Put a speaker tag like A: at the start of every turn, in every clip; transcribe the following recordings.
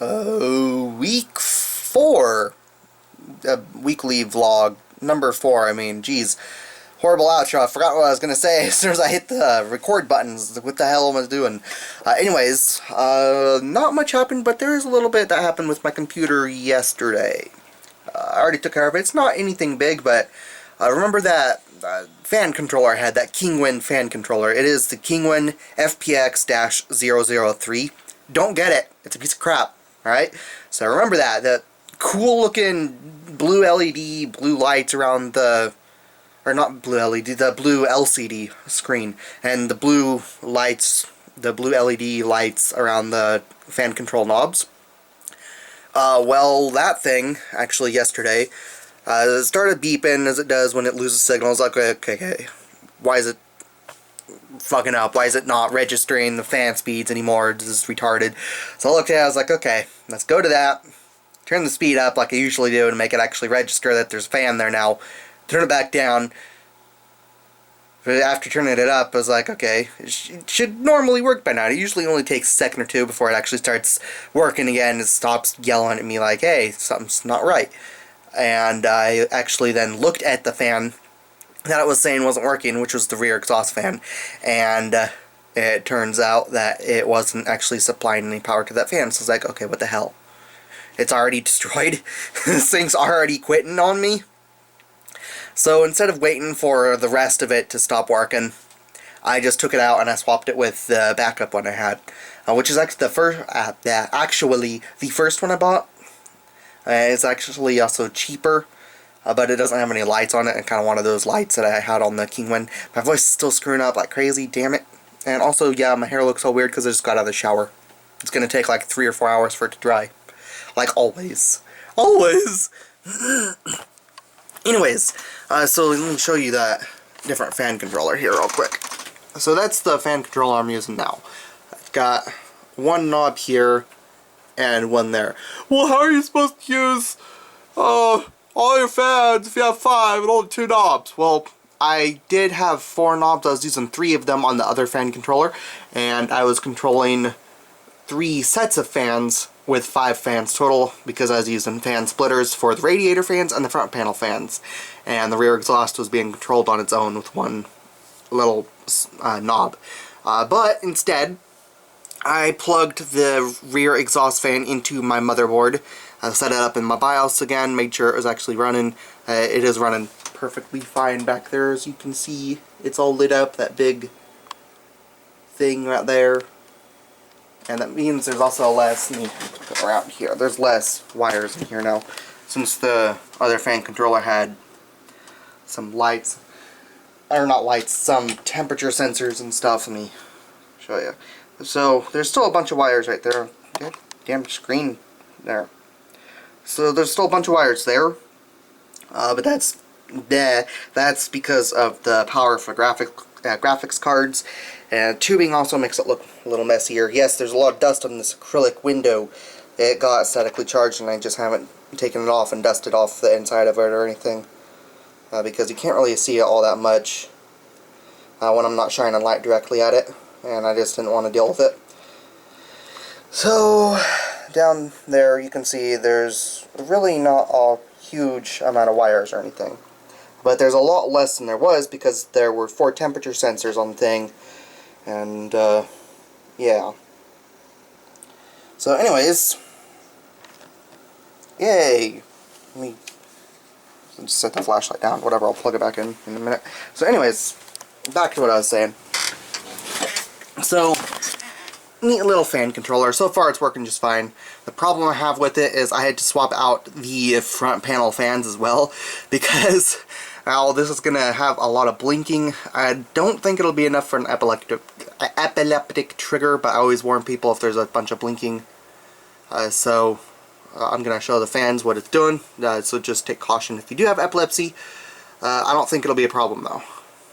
A: Week 4, weekly vlog, number 4, I mean, geez, horrible outro, I forgot what I was going to say as soon as I hit the record buttons, what the hell am I doing? Anyways, not much happened, but there is a little bit that happened with my computer yesterday. I already took care of it. It's not anything big, but remember that fan controller I had, that Kingwin fan controller. It is the Kingwin FPX-003. Don't get it. It's a piece of crap. Alright? So remember that. The cool looking blue LED, blue lights around the... Or not blue LED, the blue LCD screen. And the blue lights, the blue LED lights around the fan control knobs. Well, that thing, actually yesterday, it started beeping as it does when it loses signal. I was like, okay, why is it fucking up? Why is it not registering the fan speeds anymore? This is retarded. So I looked at it, I was like, okay, let's go to that, turn the speed up like I usually do to make it actually register that there's a fan there now, turn it back down. After turning it up, I was like, okay, it should normally work by now. It usually only takes a second or two before it actually starts working again. It stops yelling at me like, hey, something's not right. And I actually then looked at the fan that it was saying wasn't working, which was the rear exhaust fan. And it turns out that it wasn't actually supplying any power to that fan. So I was like, okay, what the hell? It's already destroyed. This thing's already quitting on me. So instead of waiting for the rest of it to stop working, I just took it out and I swapped it with the backup one I had, which is actually the first one I bought. It's actually also cheaper, but it doesn't have any lights on it, and kind of one of those lights that I had on the Kingwin. My voice is still screwing up like crazy, damn it. And also, yeah, my hair looks so weird because I just got out of the shower. It's going to take like 3 or 4 hours for it to dry. Like always. Always! Anyways, so let me show you that different fan controller here real quick. So that's the fan controller I'm using now. I've got one knob here and one there. Well, how are you supposed to use all your fans if you have 5 and only 2 knobs? Well, I did have 4 knobs. I was using 3 of them on the other fan controller, and I was controlling 3 sets of fans with 5 fans total, because I was using fan splitters for the radiator fans and the front panel fans, and the rear exhaust was being controlled on its own with one little knob. But instead, I plugged the rear exhaust fan into my motherboard. I set it up in my BIOS again, made sure it was actually running. It is running perfectly fine back there, as you can see. It's all lit up, that big thing right there. And that means there's also less, let me put it around here, there's less wires in here now, since the other fan controller had some lights, or not lights, some temperature sensors and stuff. Let me show you. So there's still a bunch of wires right there. Good damn screen there. So there's still a bunch of wires there, but that's because of the power for graphics cards. And tubing also makes it look a little messier. Yes, there's a lot of dust on this acrylic window. It got statically charged, and I just haven't taken it off and dusted off the inside of it or anything, because you can't really see it all that much when I'm not shining light directly at it, and I just didn't want to deal with it. So down there you can see there's really not a huge amount of wires or anything, but there's a lot less than there was because there were 4 temperature sensors on the thing. And, yeah. So, anyways. Yay! Let me just set the flashlight down. Whatever, I'll plug it back in a minute. So, anyways, back to what I was saying. So, neat little fan controller. So far, it's working just fine. The problem I have with it is I had to swap out the front panel fans as well, because now this is going to have a lot of blinking. I don't think it'll be enough for an epileptic trigger, but I always warn people if there's a bunch of blinking. So I'm going to show the fans what it's doing, so just take caution if you do have epilepsy. I don't think it'll be a problem though,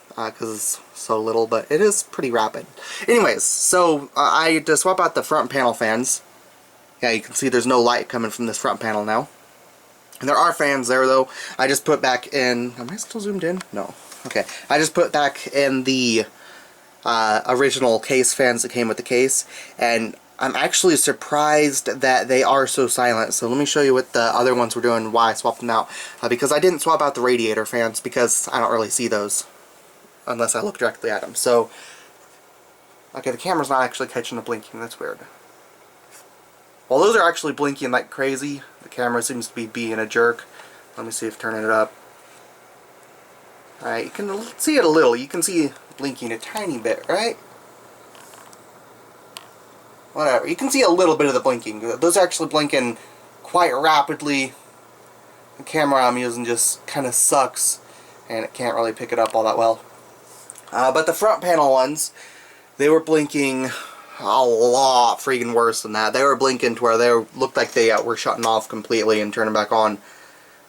A: because it's so little, but it is pretty rapid. Anyways, so I had to swap out the front panel fans. Yeah, you can see there's no light coming from this front panel now. And there are fans there though. I just put back in, am I still zoomed in? No. Okay. I just put back in the original case fans that came with the case, and I'm actually surprised that they are so silent. So let me show you what the other ones were doing, why I swapped them out. Because I didn't swap out the radiator fans because I don't really see those unless I look directly at them. So, okay, the camera's not actually catching the blinking. That's weird. Well, those are actually blinking like crazy. The camera seems to be being a jerk. Let me see if turning it up. Alright, you can see it a little. You can see blinking a tiny bit, right? Whatever. You can see a little bit of the blinking. Those are actually blinking quite rapidly. The camera I'm using just kind of sucks, and it can't really pick it up all that well. But the front panel ones, they were blinking a lot freaking worse than that. They were blinking to where they looked like they were shutting off completely and turning back on,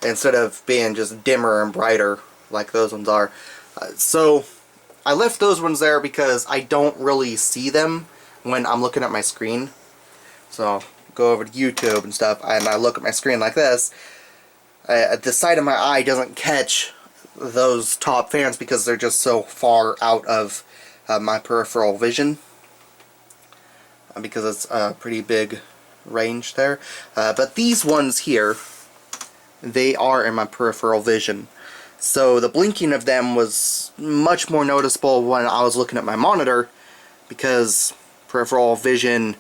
A: instead of being just dimmer and brighter like those ones are. So I left those ones there because I don't really see them when I'm looking at my screen. So go over to YouTube and stuff, and I look at my screen like this. The side of my eye doesn't catch those top fans because they're just so far out of my peripheral vision, because it's a pretty big range there. But these ones here, they are in my peripheral vision. So the blinking of them was much more noticeable when I was looking at my monitor, because peripheral vision,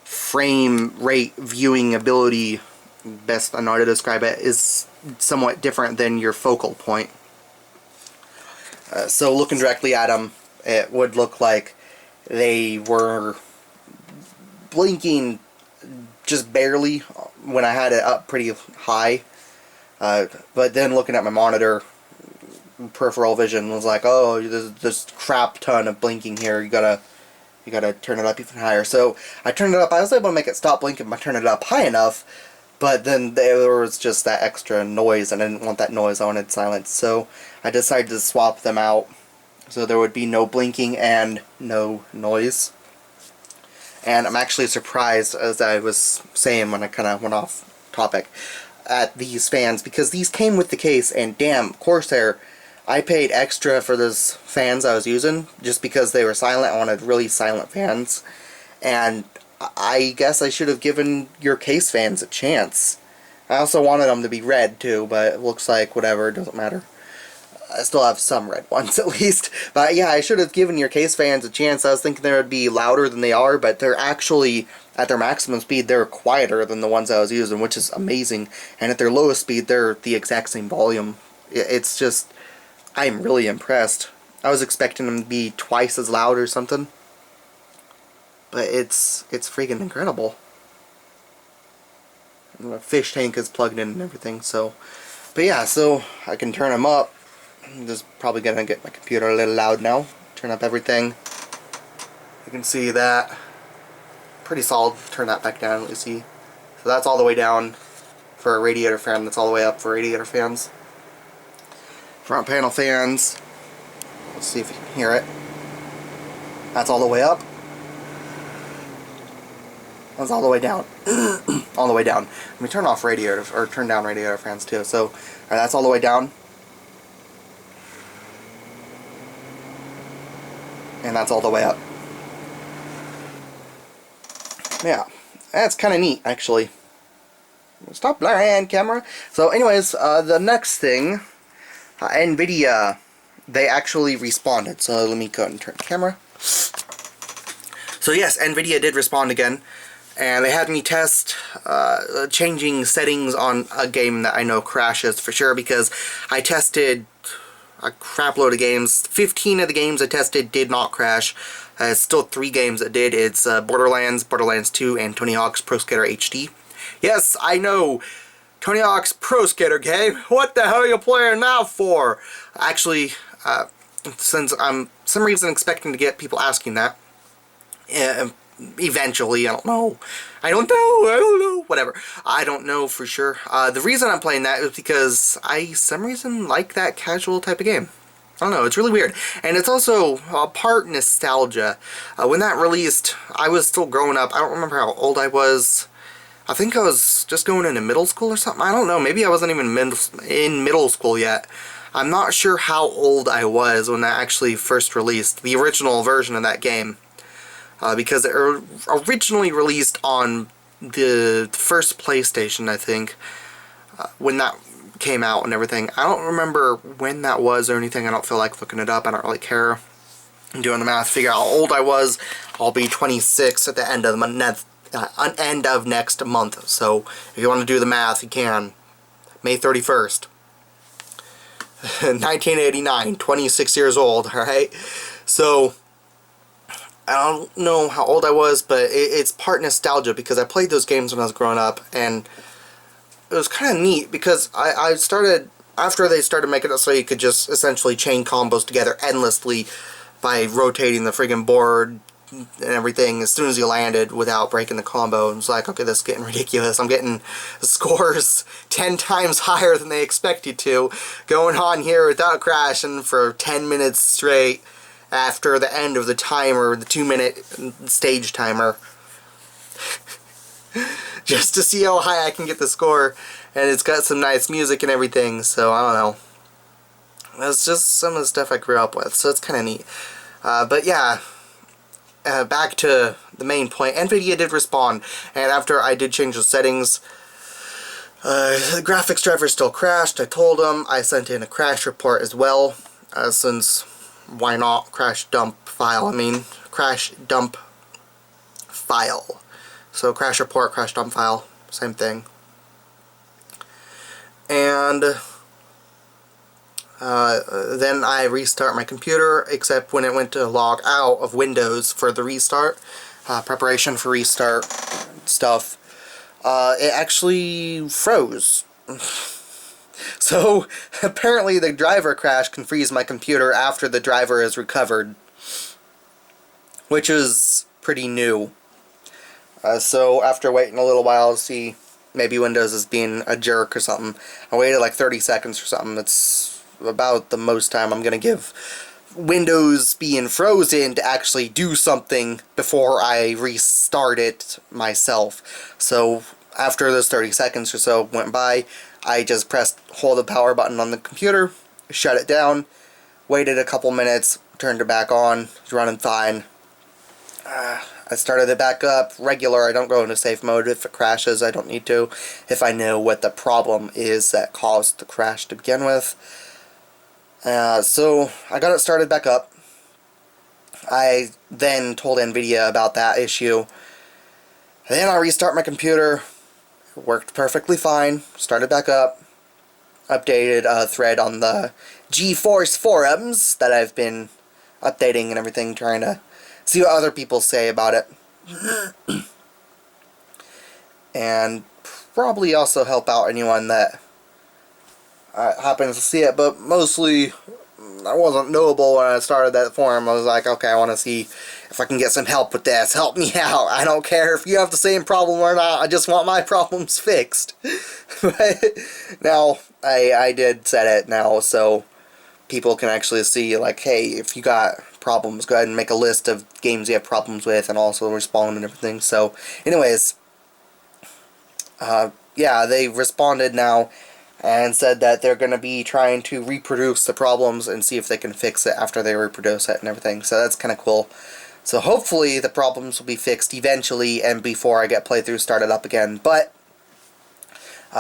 A: frame rate viewing ability, best I know how to describe it, is somewhat different than your focal point. So looking directly at them, it would look like they were blinking just barely when I had it up pretty high. But then looking at my monitor, peripheral vision was like, oh, there's this crap ton of blinking here. You gotta turn it up even higher. So I turned it up. I was able to make it stop blinking by turning it up high enough. But then there was just that extra noise, and I didn't want that noise. I wanted silence. So I decided to swap them out so there would be no blinking and no noise. And I'm actually surprised, as I was saying when I kind of went off topic, at these fans, because these came with the case, and damn, Corsair, I paid extra for those fans I was using just because they were silent. I wanted really silent fans, and I guess I should have given your case fans a chance. I also wanted them to be red too, but it looks like whatever, it doesn't matter. I still have some red ones at least. But yeah, I should have given your case fans a chance. I was thinking they would be louder than they are, but they're actually, at their maximum speed, they're quieter than the ones I was using, which is amazing. And at their lowest speed, they're the exact same volume. It's just, I'm really impressed. I was expecting them to be twice as loud or something. But it's freaking incredible. And the fish tank is plugged in and everything, so. But yeah, so I can turn them up. I'm just probably gonna get my computer a little loud now. Turn up everything. You can see that. Pretty solid. Turn that back down, let me see. So that's all the way down for a radiator fan. That's all the way up for radiator fans. Front panel fans. Let's see if you can hear it. That's all the way up. That's all the way down. All the way down. Let me turn off radiator, or turn down radiator fans too. So that's all the way down. And that's all the way up. Yeah, that's kind of neat, actually. Stop blaring, camera. So anyways, the next thing, Nvidia, they actually responded. So let me go ahead and turn the camera. So yes, Nvidia did respond again. And they had me test changing settings on a game that I know crashes for sure, because I tested a crap load of games. 15 of the games I tested did not crash. Still 3 games that did. It's Borderlands, Borderlands 2, and Tony Hawk's Pro Skater HD. Yes, I know, Tony Hawk's Pro Skater game. What the hell are you playing now for? Actually, since I'm some reason expecting to get people asking that, eventually, I don't know, whatever, I don't know for sure. The reason I'm playing that is because I, some reason, like that casual type of game. I don't know, it's really weird. And it's also a part nostalgia. When that released, I was still growing up. I don't remember how old I was. I think I was just going into middle school or something. I don't know, maybe I wasn't even in middle school yet. I'm not sure how old I was when that actually first released, the original version of that game. because it originally released on the first PlayStation, I think, when that came out and everything. I don't remember when that was or anything. I don't feel like looking it up. I don't really care. I'm doing the math, figure out how old I was. I'll be 26 at the end of next month. So if you want to do the math, you can. May 31st. 1989, 26 years old, alright? So, I don't know how old I was, but it's part nostalgia because I played those games when I was growing up, and it was kind of neat because I started, after they started making it so you could just essentially chain combos together endlessly by rotating the friggin' board and everything as soon as you landed without breaking the combo. It was like, okay, this is getting ridiculous. I'm getting scores 10 times higher than they expect you to, going on here without crashing for 10 minutes straight after the end of the timer, the 2-minute stage timer. Just to see how high I can get the score. And it's got some nice music and everything, so I don't know. That's just some of the stuff I grew up with, so it's kind of neat. But yeah, back to the main point. Nvidia did respond, and after I did change the settings, the graphics driver still crashed. I told them. I sent in a crash report as well, since why not? Crash dump file. Crash dump file. So crash report, crash dump file, same thing. And then I restart my computer, except when it went to log out of Windows for the restart, preparation for restart stuff, it actually froze. So apparently the driver crash can freeze my computer after the driver is recovered, which is pretty new. So after waiting a little while to see, maybe Windows is being a jerk or something, I waited like 30 seconds or something. It's about the most time I'm going to give Windows being frozen to actually do something before I restart it myself. So after those 30 seconds or so went by, I just hold the power button on the computer, shut it down, waited a couple minutes, turned it back on, it's running fine. I started it back up, regular. I don't go into safe mode. If it crashes, I don't need to, if I know what the problem is that caused the crash to begin with. So I got it started back up. I then told Nvidia about that issue. And then I restart my computer. It worked perfectly fine. Started back up. Updated a thread on the GeForce forums that I've been updating and everything, trying to see what other people say about it. And probably also help out anyone that happens to see it, but mostly I wasn't knowable when I started that forum. I was like, okay, I want to see if I can get some help with this. Help me out. I don't care if you have the same problem or not. I just want my problems fixed. But now, I did set it now, so people can actually see, like, hey, if you got problems, go ahead and make a list of games you have problems with and also respond and everything. So, anyways, yeah, they responded now and said that they're going to be trying to reproduce the problems and see if they can fix it after they reproduce it and everything. So that's kind of cool. So hopefully the problems will be fixed eventually and before I get playthrough started up again. But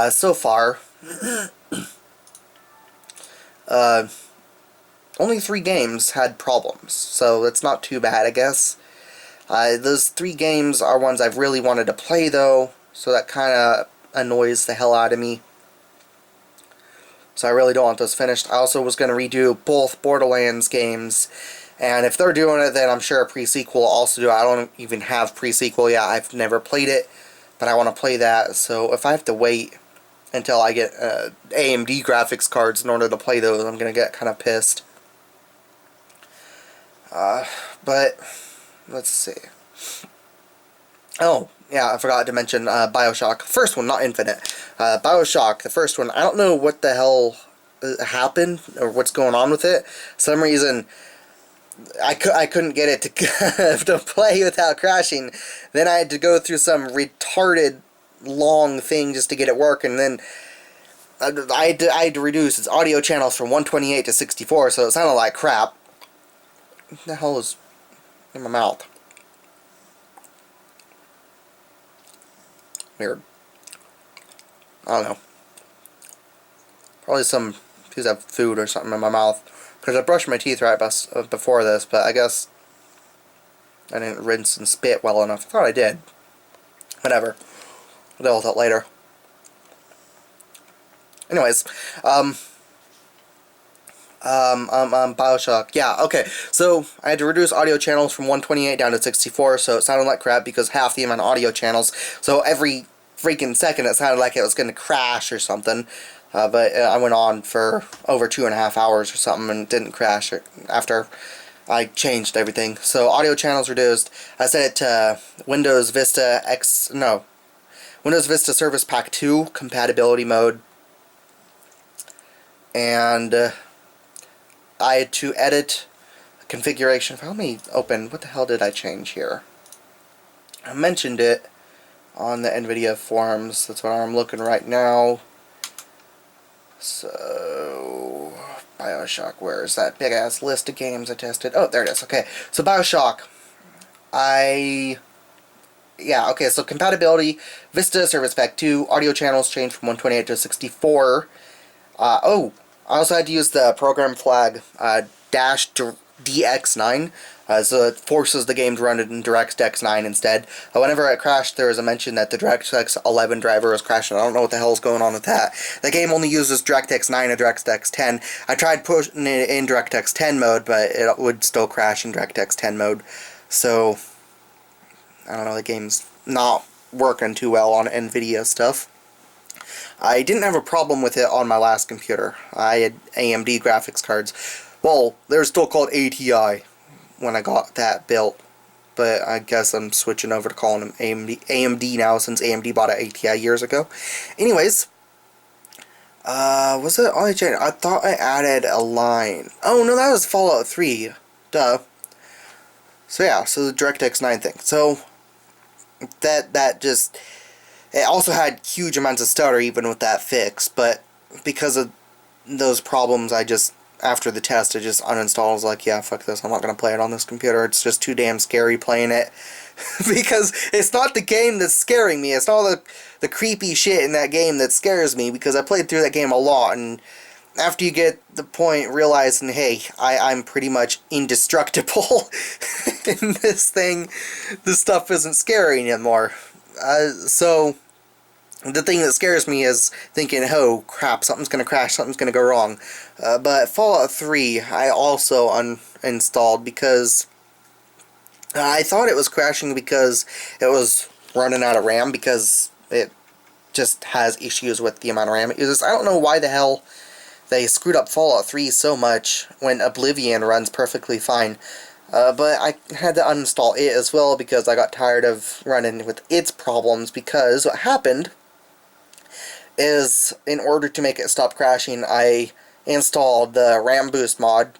A: so far, only 3 games had problems. So that's not too bad, I guess. Those 3 games are ones I've really wanted to play, though. So that kind of annoys the hell out of me. So I really don't want those finished. I also was going to redo both Borderlands games. And if they're doing it, then I'm sure a pre-sequel will also do it. I don't even have pre-sequel yet. I've never played it. But I want to play that. So if I have to wait until I get AMD graphics cards in order to play those, I'm going to get kind of pissed. But let's see. Oh, yeah, I forgot to mention Bioshock. First one, not Infinite. Bioshock, the first one. I don't know what the hell happened or what's going on with it. For some reason, I couldn't get it to to play without crashing. Then I had to go through some retarded long thing just to get it working. Then I had to reduce its audio channels from 128 to 64, so it sounded like crap. What the hell is in my mouth? Weird. I don't know. Probably some piece of food or something in my mouth. Because I brushed my teeth right before this, but I guess I didn't rinse and spit well enough. I thought I did. Whatever. I'll deal with it later. Anyways, Bioshock. Yeah, okay. So, I had to reduce audio channels from 128 down to 64, so it sounded like crap because half the amount of audio channels. So, every freaking second it sounded like it was going to crash or something. But I went on for over 2.5 hours or something and didn't crash after I changed everything. So, audio channels reduced. I set it to Windows Vista Service Pack 2 compatibility mode. And I had to edit a configuration. Let me open. What the hell did I change here? I mentioned it on the Nvidia forums. That's what I'm looking right now. So, Bioshock, where is that big ass list of games I tested? Oh, there it is. Okay, so Bioshock. Yeah, okay, so compatibility, Vista Service Pack 2, audio channels changed from 128 to 64. I also had to use the program flag -DX9, so it forces the game to run in DirectX 9 instead. Whenever it crashed, there was a mention that the DirectX 11 driver was crashing. I don't know what the hell's going on with that. The game only uses DirectX 9 and DirectX 10. I tried pushing it in DirectX 10 mode, but it would still crash in DirectX 10 mode. So, I don't know, the game's not working too well on Nvidia stuff. I didn't have a problem with it on my last computer. I had AMD graphics cards. Well, they're still called ATI when I got that built. But I guess I'm switching over to calling them AMD now since AMD bought an ATI years ago. Anyways, was it only change? I thought I added a line. Oh, no, that was Fallout 3. Duh. So yeah, so the DirectX 9 thing. So, that just... It also had huge amounts of stutter even with that fix, but because of those problems, after the test, I just uninstalled. I was like, yeah, fuck this, I'm not going to play it on this computer. It's just too damn scary playing it. Because it's not the game that's scaring me, it's all the creepy shit in that game that scares me, because I played through that game a lot, and after you get the point realizing, hey, I'm pretty much indestructible in this thing, this stuff isn't scary anymore. So, the thing that scares me is thinking, oh crap, something's going to crash, something's going to go wrong. But Fallout 3, I also uninstalled because I thought it was crashing because it was running out of RAM, because it just has issues with the amount of RAM it uses. I don't know why the hell they screwed up Fallout 3 so much when Oblivion runs perfectly fine. But I had to uninstall it as well because I got tired of running with its problems, because what happened is, in order to make it stop crashing, I installed the RAM boost mod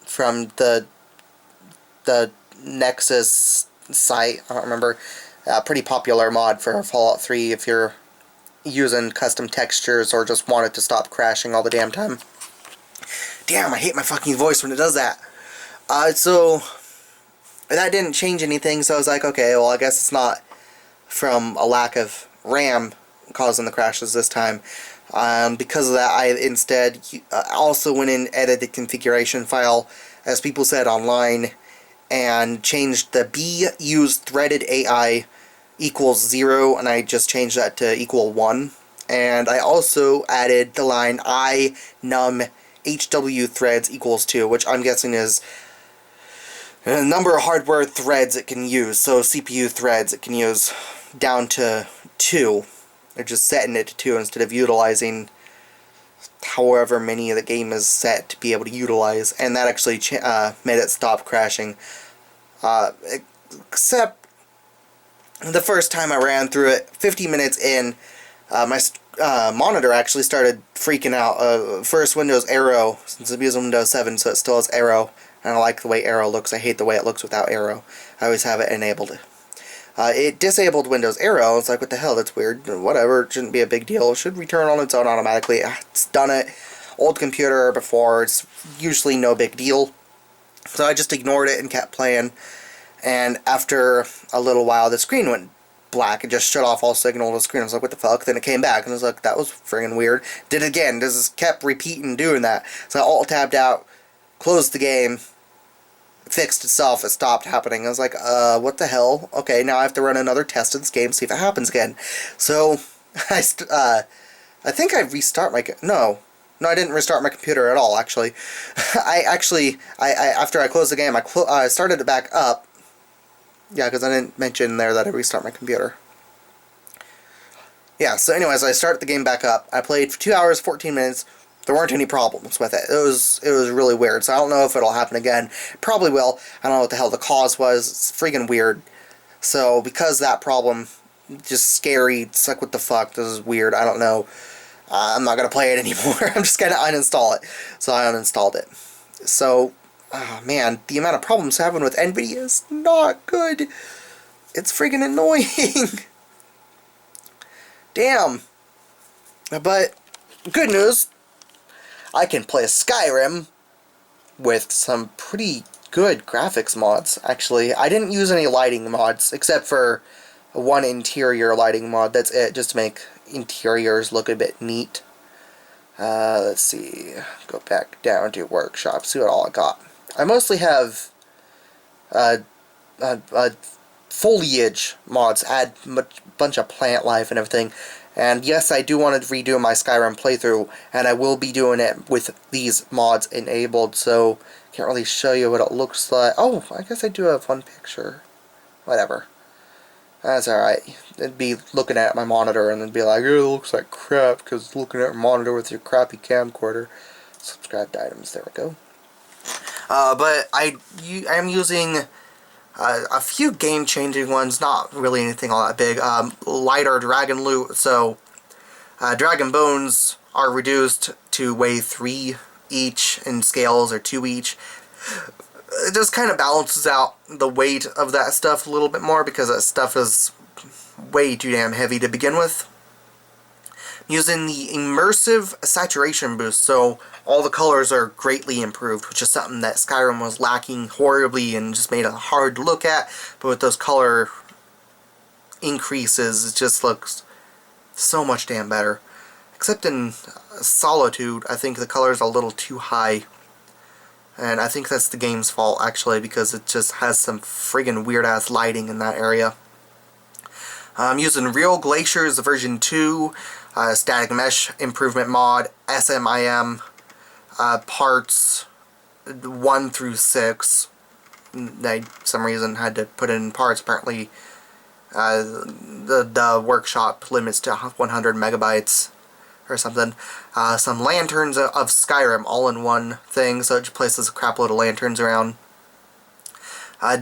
A: from the Nexus site. I don't remember. Pretty popular mod for Fallout 3 if you're using custom textures or just want it to stop crashing all the damn time. Damn, I hate my fucking voice when it does that. So, that didn't change anything, so I was like, okay, well, I guess it's not from a lack of RAM causing the crashes this time. Because of that, I instead also went in and edited the configuration file, as people said online, and changed the B use threaded AI equals 0, and I just changed that to equal 1. And I also added the line I num HW threads equals 2, which I'm guessing is a number of hardware threads it can use, so CPU threads it can use down to 2. They're just setting it to 2 instead of utilizing however many the game is set to be able to utilize, and that actually made it stop crashing. Except the first time I ran through it, 50 minutes in, my monitor actually started freaking out. First Windows Arrow, since I'm using Windows 7, so it still has Arrow. I don't like the way Arrow looks. I hate the way it looks without Arrow. I always have it enabled. It disabled Windows Arrow. It's like, what the hell, that's weird. Whatever, it shouldn't be a big deal. It should return on its own automatically. It's done it. Old computer before, it's usually no big deal. So I just ignored it and kept playing. And after a little while, the screen went black. It just shut off all signal to the screen. I was like, what the fuck? Then it came back, and I was like, that was friggin' weird. Did it again. This just kept repeating doing that. So I alt-tabbed out, closed the game, it fixed itself, it stopped happening. I was like, what the hell? Okay, now I have to run another test of this game, see if it happens again. So, I think I restart my... No, I didn't restart my computer at all, actually. After I closed the game, I started it back up. Yeah, because I didn't mention there that I restart my computer. Yeah, so anyways, I started the game back up. I played for 2 hours, 14 minutes. There weren't any problems with it. It was really weird, so I don't know if it'll happen again. Probably will. I don't know what the hell the cause was. It's freaking weird. So, because that problem, just scary. It's like, what the fuck? This is weird. I don't know. I'm not going to play it anymore. I'm just going to uninstall it. So, I uninstalled it. So, oh man, the amount of problems having with Nvidia is not good. It's freaking annoying. Damn. But, good news. I can play Skyrim with some pretty good graphics mods, actually. I didn't use any lighting mods, except for one interior lighting mod. That's it, just to make interiors look a bit neat. Let's see. Go back down to workshop, see what all I got. I mostly have foliage mods, add a bunch of plant life and everything. And yes, I do want to redo my Skyrim playthrough, and I will be doing it with these mods enabled, so can't really show you what it looks like. Oh, I guess I do have one picture. Whatever. That's alright. It'd be looking at my monitor and then be like, oh, it looks like crap, because looking at your monitor with your crappy camcorder. Subscribed items, there we go. But I'm using a few game-changing ones, not really anything all that big. Lighter dragon loot, so dragon bones are reduced to weigh 3 each in scales, or 2 each. It just kind of balances out the weight of that stuff a little bit more, because that stuff is way too damn heavy to begin with. I'm using the immersive saturation boost, so all the colors are greatly improved, which is something that Skyrim was lacking horribly and just made it hard to look at. But with those color increases, it just looks so much damn better. Except in Solitude, I think the color's a little too high. And I think that's the game's fault, actually, because it just has some friggin' weird-ass lighting in that area. I'm using Real Glaciers version 2, Static Mesh Improvement Mod, SMIM, parts 1 through 6. I, for some reason, had to put in parts. Apparently, the workshop limits to 100 megabytes or something. Some lanterns of Skyrim, all in one thing, so it just places a crap load of lanterns around.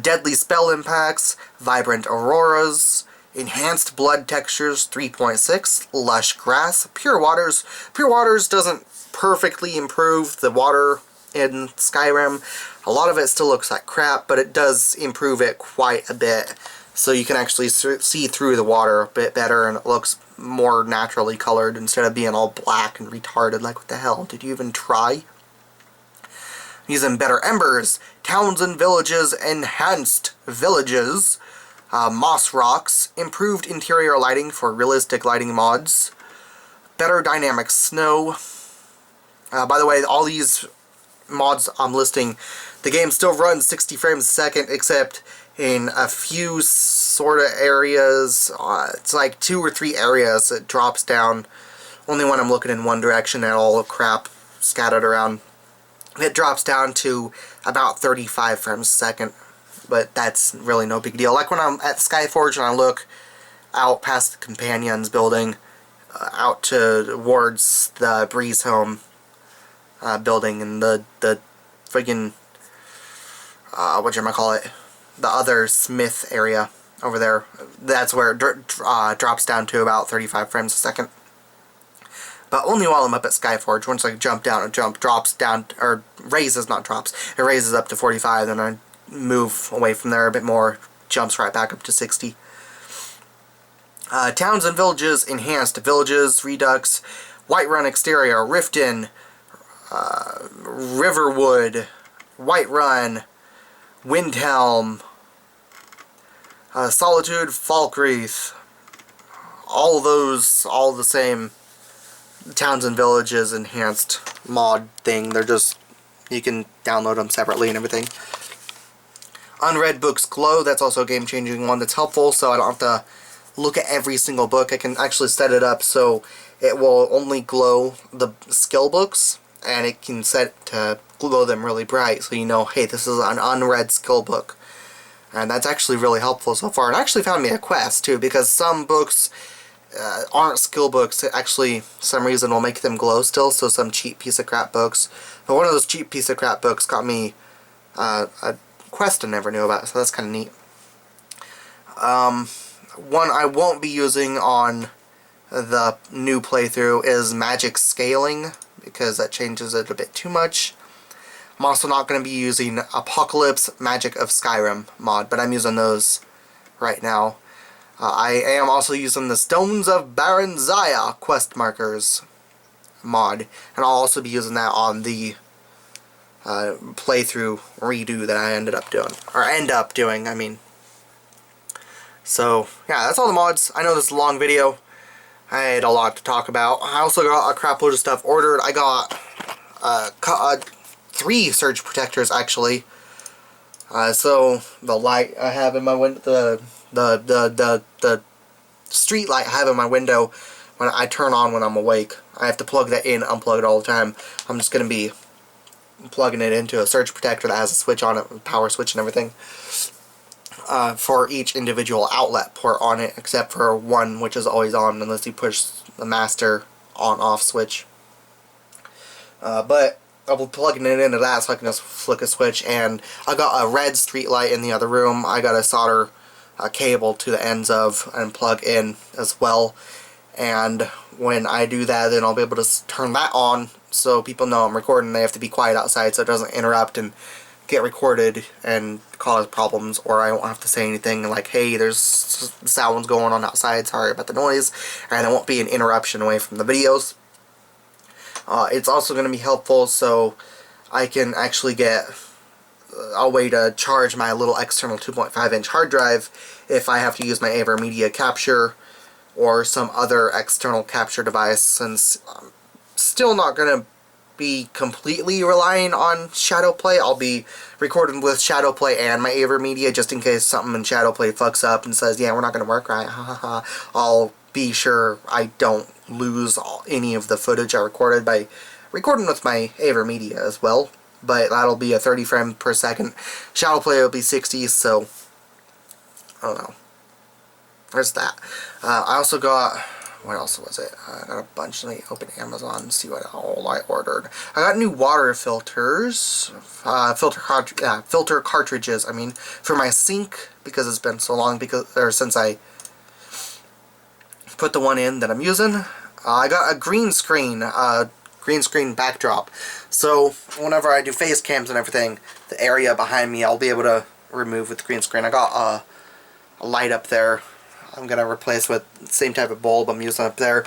A: Deadly spell impacts, vibrant auroras, enhanced blood textures 3.6, lush grass, pure waters. Pure waters doesn't perfectly improve the water in Skyrim. A lot of it still looks like crap, but it does improve it quite a bit. So you can actually see through the water a bit better, and it looks more naturally colored instead of being all black and retarded. Like, what the hell? Did you even try? Using better embers, towns and villages, enhanced villages, moss rocks, improved interior lighting for realistic lighting mods, better dynamic snow. By the way, all these mods I'm listing, the game still runs 60 frames a second, except in a few sort of areas. It's like 2 or 3 areas it drops down. Only when I'm looking in one direction and all the crap scattered around. It drops down to about 35 frames a second, but that's really no big deal. Like when I'm at Skyforge and I look out past the Companions building, out towards the Breeze Home building, and the friggin' whatchamacallit, the other Smith area over there, that's where it drops down to about 35 frames a second. But only while I'm up at Skyforge. Once I jump down, it drops down, or raises, not drops, it raises up to 45, then I move away from there a bit more, jumps right back up to 60. Towns and villages, enhanced villages, Redux, Whiterun exterior, Riften, Riverwood, Whiterun, Windhelm, Solitude, Falkreath, all the same Towns and Villages enhanced mod thing. They're just, you can download them separately and everything. Unread books glow. That's also a game-changing one that's helpful, so I don't have to look at every single book. I can actually set it up so it will only glow the skill books, and it can set to glow them really bright, so you know, hey, this is an unread skill book. And that's actually really helpful so far. It actually found me a quest, too, because some books aren't skill books. It actually, for some reason, will make them glow still, so some cheap piece of crap books. But one of those cheap piece of crap books got me a quest I never knew about, so that's kind of neat. One I won't be using on the new playthrough is magic scaling, because that changes it a bit too much. I'm also not going to be using Apocalypse Magic of Skyrim mod, but I'm using those right now. I am also using the Stones of Baron Zaya quest markers mod, and I'll also be using that on the playthrough redo that I end up doing, I mean. So, yeah, that's all the mods. I know this is a long video. I had a lot to talk about. I also got a crap load of stuff ordered. I got 3 surge protectors, actually. So, the light I have in my window, the street light I have in my window, when I turn on when I'm awake, I have to plug that in, unplug it all the time. I'm just going to be plugging it into a surge protector that has a switch on it, power switch and everything, for each individual outlet port on it, except for one, which is always on unless you push the master on-off switch. But I'll be plugging it into that so I can just flick a switch, and I got a red street light in the other room. I got to solder a cable to the ends of and plug in as well, and when I do that, then I'll be able to turn that on so people know I'm recording. They have to be quiet outside so it doesn't interrupt and get recorded and cause problems, or I won't have to say anything like, hey, there's sounds going on outside, sorry about the noise, and there won't be an interruption away from the videos. It's also going to be helpful so I can actually get a way to charge my little external 2.5-inch hard drive if I have to use my AVerMedia capture or some other external capture device, since I'm still not going to be completely relying on Shadowplay. I'll be recording with Shadowplay and my AVerMedia just in case something in Shadowplay fucks up and says, yeah, we're not going to work right, I'll be sure I don't lose any of the footage I recorded by recording with my AVerMedia as well. But that'll be a 30 frame per second. Shadowplay will be 60, so I don't know. There's that. I also got, what else was it? I got a bunch. Let me open Amazon and see what all I ordered. I got new water filters, filter cartridges, I mean, for my sink, because it's been so long since I put the one in that I'm using. I got a green screen backdrop. So whenever I do face cams and everything, the area behind me I'll be able to remove with the green screen. I got a light up there I'm going to replace with the same type of bulb I'm using up there.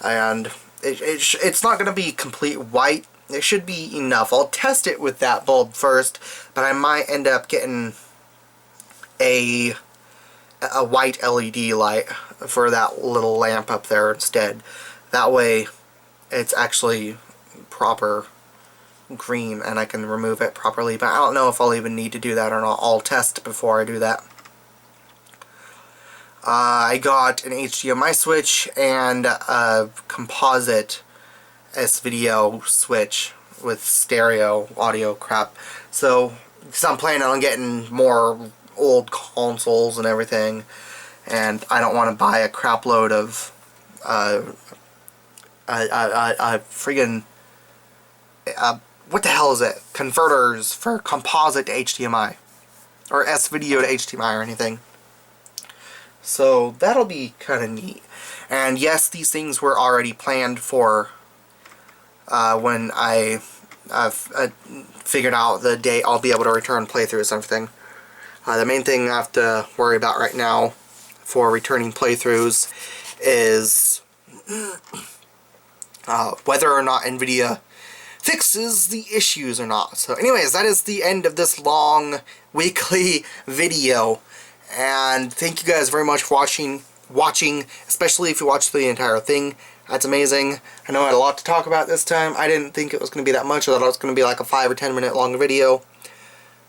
A: And it's not going to be complete white. It should be enough. I'll test it with that bulb first, but I might end up getting a white LED light for that little lamp up there instead. That way it's actually proper green and I can remove it properly, but I don't know if I'll even need to do that or not. I'll test before I do that. I got an HDMI switch and a composite S-video switch with stereo audio crap. So, because I'm planning on getting more old consoles and everything, and I don't want to buy a crap load of friggin' what the hell is it? Converters for composite to HDMI or S-video to HDMI or anything. So that'll be kind of neat. And yes, these things were already planned for when I figured out the day I'll be able to return playthroughs and everything. The main thing I have to worry about right now for returning playthroughs is whether or not Nvidia fixes the issues or not. So anyways, that is the end of this long weekly video. And thank you guys very much for watching. watching, especially if you watch the entire thing. That's amazing. I know I had a lot to talk about this time. I didn't think it was going to be that much. I thought it was going to be like a 5 or 10 minute long video.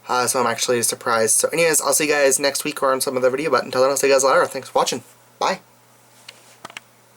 A: So I'm actually surprised. So anyways, I'll see you guys next week or on some other video, but until then, I'll see you guys later. Thanks for watching. Bye.